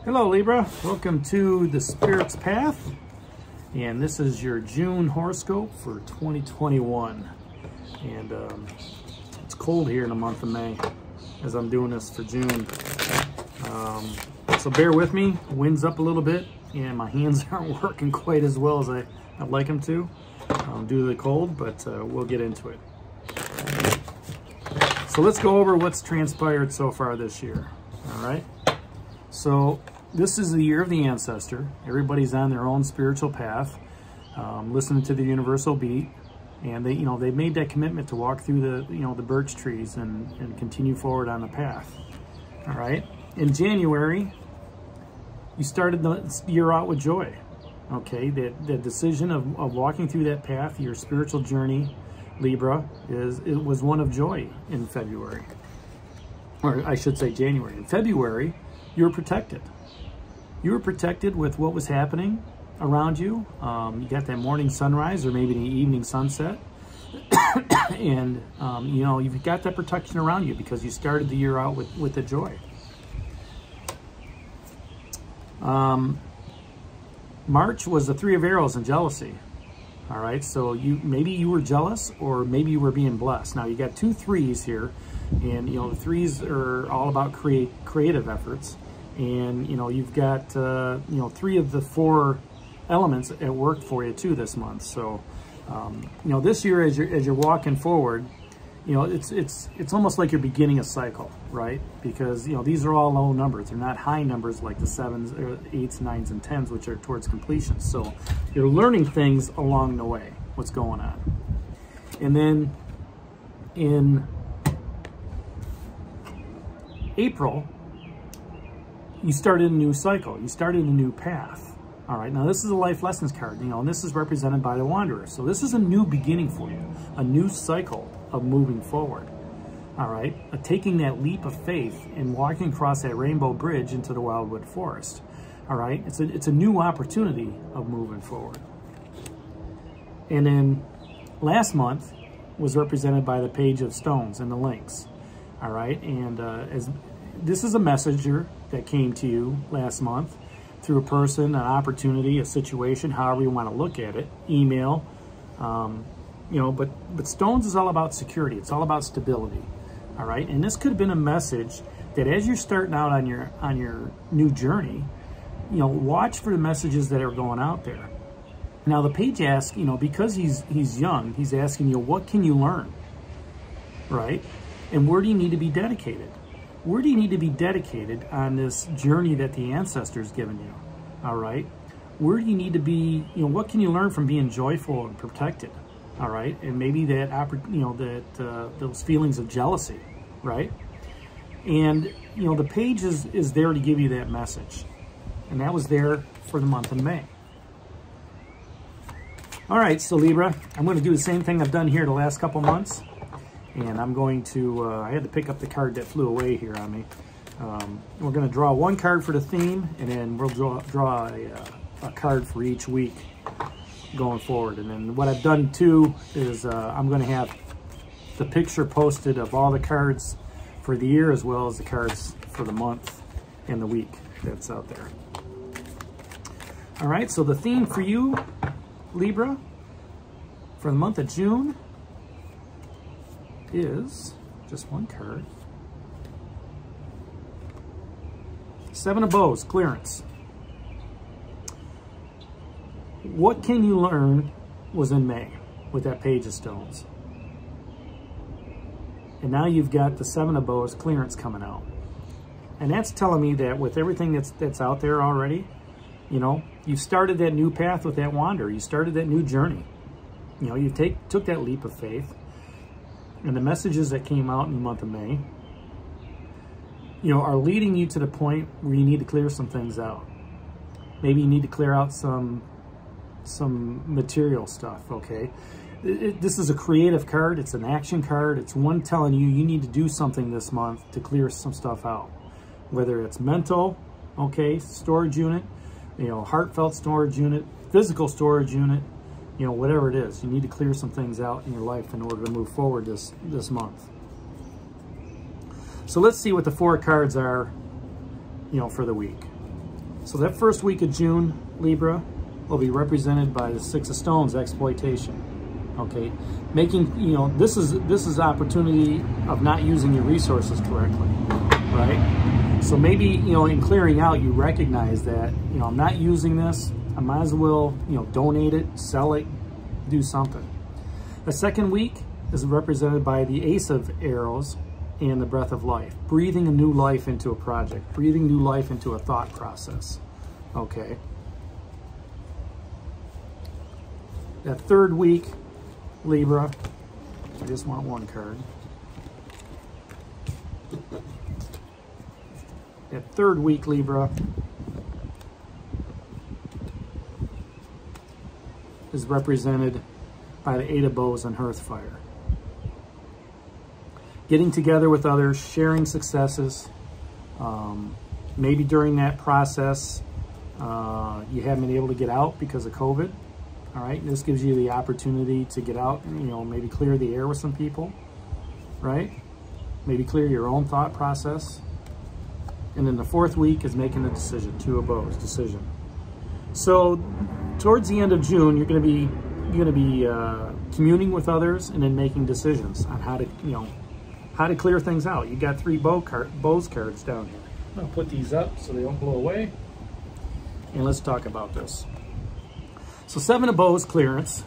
Hello Libra, welcome to the Spirit's Path, and this is your June horoscope for 2021. And it's cold here in the month of May as I'm doing this for June. So bear with me, wind's up a little bit and my hands aren't working quite as well as I'd like them to due to the cold, but we'll get into it. So let's go over what's transpired so far this year. All right. So this is the year of the ancestor. Everybody's on their own spiritual path, listening to the universal beat, and they made that commitment to walk through the birch trees and continue forward on the path. All right. In January, you started the year out with joy. Okay, the decision of walking through that path, your spiritual journey, Libra, it was one of joy in February, or I should say January. In February, you were protected. You were protected with what was happening around you. You got that morning sunrise or maybe the evening sunset. And, you've got that protection around you because you started the year out with the joy. March was the Three of Arrows and jealousy. All right, so maybe you were jealous or maybe you were being blessed. Now you got two threes here, and the threes are all about creative efforts. And you've got three of the four elements at work for you too this month. So this year as you're walking forward, it's almost like you're beginning a cycle, right? Because these are all low numbers. They're not high numbers like the 7s, or 8s, 9s, and 10s, which are towards completion. So you're learning things along the way, what's going on. And then in April, you started a new cycle. You started a new path. All right, now this is a life lessons card, and this is represented by the Wanderer. So this is a new beginning for you, a new cycle of moving forward. All right, taking that leap of faith and walking across that rainbow bridge into the wildwood forest. All right, it's a new opportunity of moving forward. And then last month was represented by the Page of Stones and the Lynx. All right, and as this is a messenger that came to you last month through a person, an opportunity, a situation, however you want to look at it, email, but stones is all about security. It's all about stability. All right. And this could have been a message that as you're starting out on your new journey, watch for the messages that are going out there. Now the page asks, because he's young, he's asking you, what can you learn? Right. And where do you need to be dedicated? Where do you need to be dedicated on this journey that the ancestors given you? All right. Where do you need to be, what can you learn from being joyful and protected? All right. And maybe that, those feelings of jealousy, right? And, the page is there to give you that message. And that was there for the month of May. All right. So Libra, I'm going to do the same thing I've done here the last couple months. And I'm going to, I had to pick up the card that flew away here on me. We're going to draw one card for the theme, and then we'll draw a card for each week going forward. And then what I've done too is I'm going to have the picture posted of all the cards for the year as well as the cards for the month and the week that's out there. All right, so the theme for you, Libra, for the month of June is just one card. Seven of Bows, clearance. What can you learn was in May with that Page of Stones. And now you've got the Seven of Bows, clearance coming out. And that's telling me that with everything that's out there already, you started that new path with that wander. You started that new journey. You took that leap of faith. And the messages that came out in the month of May, are leading you to the point where you need to clear some things out. Maybe you need to clear out some material stuff, okay? This is a creative card. It's an action card. It's one telling you need to do something this month to clear some stuff out. Whether it's mental, okay, storage unit, heartfelt storage unit, physical storage unit, whatever it is, you need to clear some things out in your life in order to move forward this month. So let's see what the four cards are, for the week. So that first week of June, Libra, will be represented by the Six of Stones, exploitation. Okay, making, this is opportunity of not using your resources correctly, right? So maybe, in clearing out, you recognize that, I'm not using this. I might as well, donate it, sell it, do something. The second week is represented by the Ace of Arrows and the Breath of Life, breathing a new life into a project, breathing new life into a thought process. Okay. That third week, Libra, I just want one card. That third week, Libra, is represented by the Eight of Bows and Hearthfire. Getting together with others, sharing successes. Maybe during that process, you haven't been able to get out because of COVID. All right, this gives you the opportunity to get out, maybe clear the air with some people, right? Maybe clear your own thought process. And then the fourth week is making the decision, Two of Bows, decision. So towards the end of June, you're going to be communing with others and then making decisions on how to clear things out. You got 3 bows cards down here. I'm going to put these up so they don't blow away. And let's talk about this. So 7 of Bows clearance.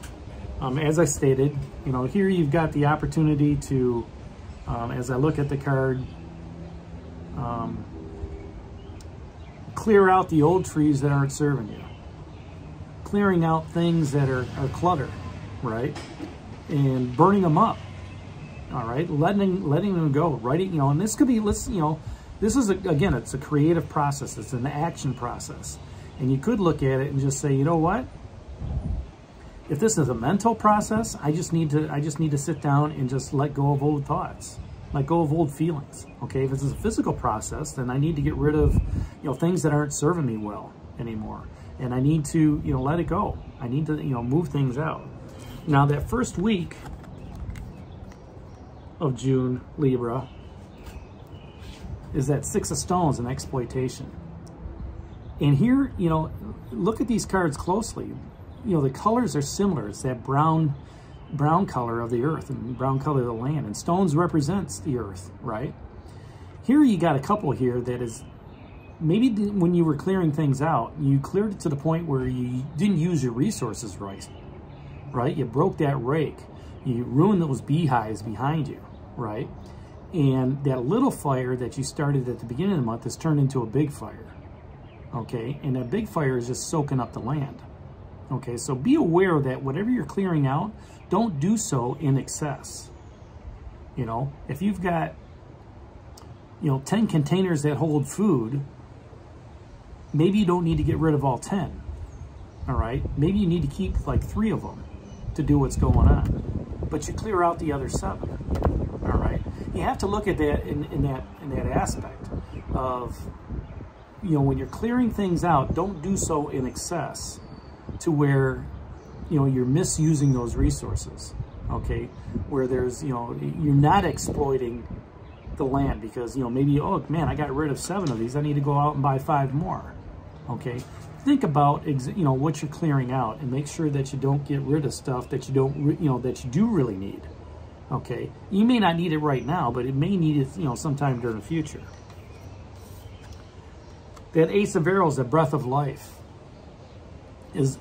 As I stated, here you've got the opportunity to, as I look at the card, clear out the old trees that aren't serving you. Clearing out things that are clutter, right? And burning them up. All right, letting them go, writing, and this could be, this is, again, it's a creative process. It's an action process. And you could look at it and just say, you know what? If this is a mental process, I just need to sit down and just let go of old thoughts, let go of old feelings. Okay, if this is a physical process, then I need to get rid of, things that aren't serving me well anymore. And I need to, let it go. I need to, move things out. Now that first week of June, Libra, is that Six of Stones and exploitation. And here, look at these cards closely. The colors are similar. It's that brown color of the earth and brown color of the land. And stones represents the earth, right? Here you got a couple here that is, maybe when you were clearing things out, you cleared it to the point where you didn't use your resources right? You broke that rake. You ruined those beehives behind you, right? And that little fire that you started at the beginning of the month has turned into a big fire, okay? And that big fire is just soaking up the land, okay? So be aware that whatever you're clearing out, don't do so in excess. If you've got, 10 containers that hold food, maybe you don't need to get rid of all 10, all right? Maybe you need to keep like 3 of them to do what's going on, but you clear out the other 7, all right? You have to look at that in that aspect of, when you're clearing things out, don't do so in excess to where, you're misusing those resources, okay? Where there's, you're not exploiting the land because, maybe, oh man, I got rid of 7 of these. I need to go out and buy 5 more, okay? Think about, what you're clearing out and make sure that you don't get rid of stuff that you don't, that you do really need. Okay, you may not need it right now, but it may need it, sometime during the future. That Ace of Arrows, that Breath of Life, is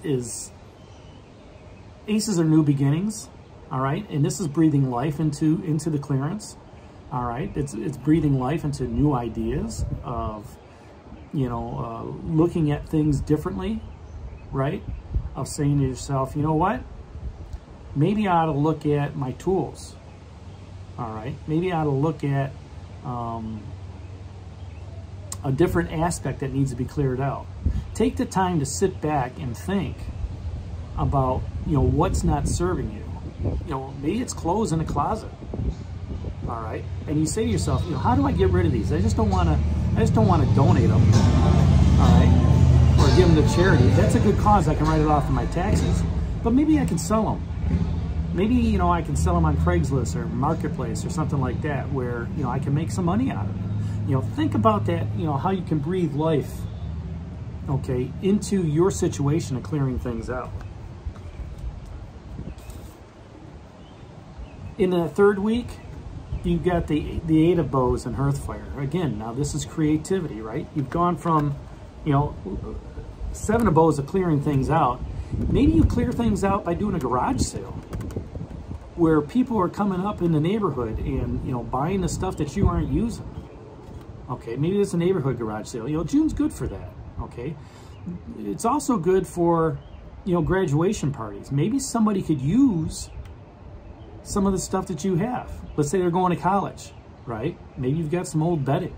aces are new beginnings, all right, and this is breathing life into the clearance, all right. It's breathing life into new ideas of, looking at things differently, right? Of saying to yourself, you know what? Maybe I ought to look at my tools, all right? Maybe I ought to look at a different aspect that needs to be cleared out. Take the time to sit back and think about, what's not serving you. Maybe it's clothes in a closet, all right? And you say to yourself, how do I get rid of these? I just don't want to donate them, all right? Or give them to charity. That's a good cause. I can write it off in my taxes. But maybe I can sell them. Maybe, I can sell them on Craigslist or Marketplace or something like that where, I can make some money out of it. Think about that, how you can breathe life okay, into your situation of clearing things out. In the third week, you've got the Eight of Bows and Hearthfire. Again, now this is creativity, right? You've gone from, you know, Seven of Bows of clearing things out. Maybe you clear things out by doing a garage sale where people are coming up in the neighborhood and, you know, buying the stuff that you aren't using. Okay, maybe it's a neighborhood garage sale. You know, June's good for that, okay? It's also good for, you know, graduation parties. Maybe somebody could use some of the stuff that you have. Let's say they're going to college, right? Maybe you've got some old bedding,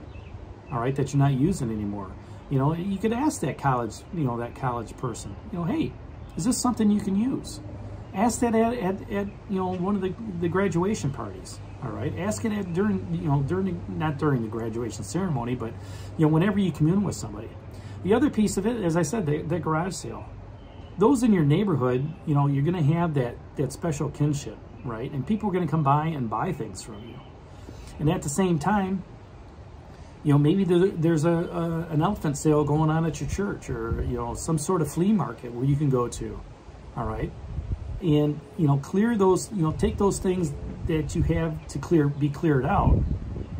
all right, that you're not using anymore. You know, you could ask that college, you know, that college person, you know, hey, is this something you can use? Ask that at you know, one of the graduation parties, all right? Ask it at during, you know, not during the graduation ceremony, but, you know, whenever you commune with somebody. The other piece of it, as I said, the garage sale. Those in your neighborhood, you know, you're going to have that special kinship, right? And people are going to come by and buy things from you. And at the same time, you know, maybe there's an elephant sale going on at your church, or, you know, some sort of flea market where you can go to, all right? And, you know, clear those, you know, take those things that you have to be cleared out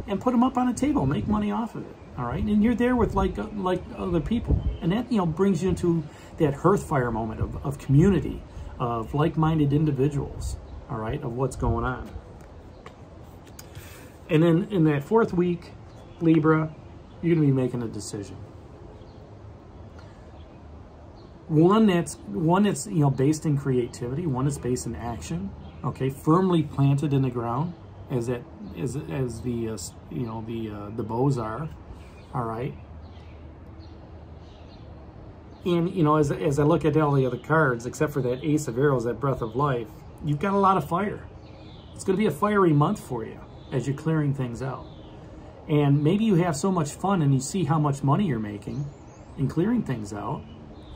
and put them up on a table, make money off of it, all right? And you're there with like other people. And that, you know, brings you into that Hearthfire moment of community, of like-minded individuals, all right, of what's going on. And then in that fourth week, Libra, you're going to be making a decision. One that's you know, based in creativity, one that's based in action, okay, firmly planted in the ground, as the you know, the bows are, all right. And, you know, as I look at all the other cards, except for that Ace of Arrows, that Breath of Life, you've got a lot of fire. It's going to be a fiery month for you as you're clearing things out. And maybe you have so much fun and you see how much money you're making in clearing things out,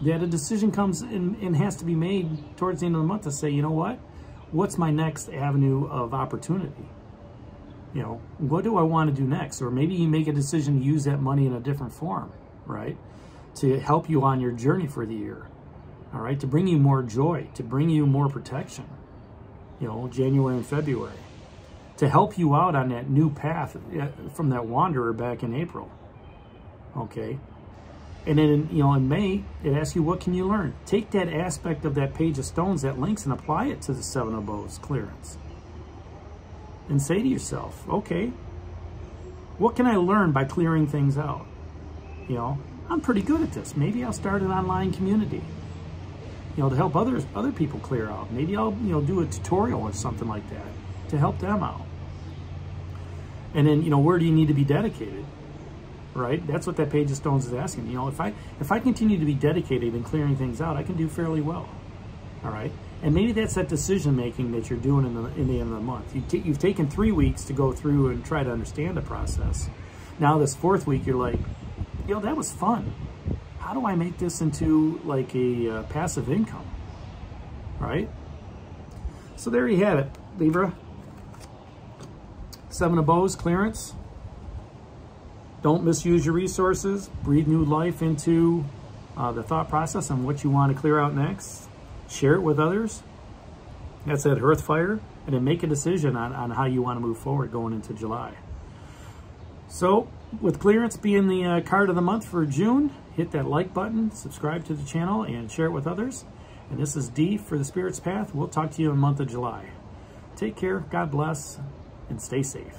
that a decision comes and has to be made towards the end of the month to say, you know what? What's my next avenue of opportunity? You know, what do I want to do next? Or maybe you make a decision to use that money in a different form, right? To help you on your journey for the year, all right? To bring you more joy, to bring you more protection, you know, January and February. To help you out on that new path from that wanderer back in April, okay? And then, you know, in May, it asks you, what can you learn? Take that aspect of that Page of Stones, that links, and apply it to the Seven of Bows clearance. And say to yourself, okay, what can I learn by clearing things out? You know, I'm pretty good at this. Maybe I'll start an online community, you know, to help other people clear out. Maybe I'll, you know, do a tutorial or something like that to help them out. And then, you know, where do you need to be dedicated? Right? That's what that Page of Stones is asking. You know, if I continue to be dedicated in clearing things out, I can do fairly well. All right? And maybe that's that decision making that you're doing in the end of the month. You've taken 3 weeks to go through and try to understand the process. Now this fourth week, you're like, you know, that was fun. How do I make this into like a passive income? Right? So there you have it, Libra. Seven of Bows clearance. Don't misuse your resources. Breathe new life into the thought process on what you want to clear out next. Share it with others. That's that Hearthfire. And then make a decision on how you want to move forward going into July. So, with clearance being the card of the month for June, hit that like button, subscribe to the channel, and share it with others. And this is D for the Spirit's Path. We'll talk to you in the month of July. Take care, God bless, and stay safe.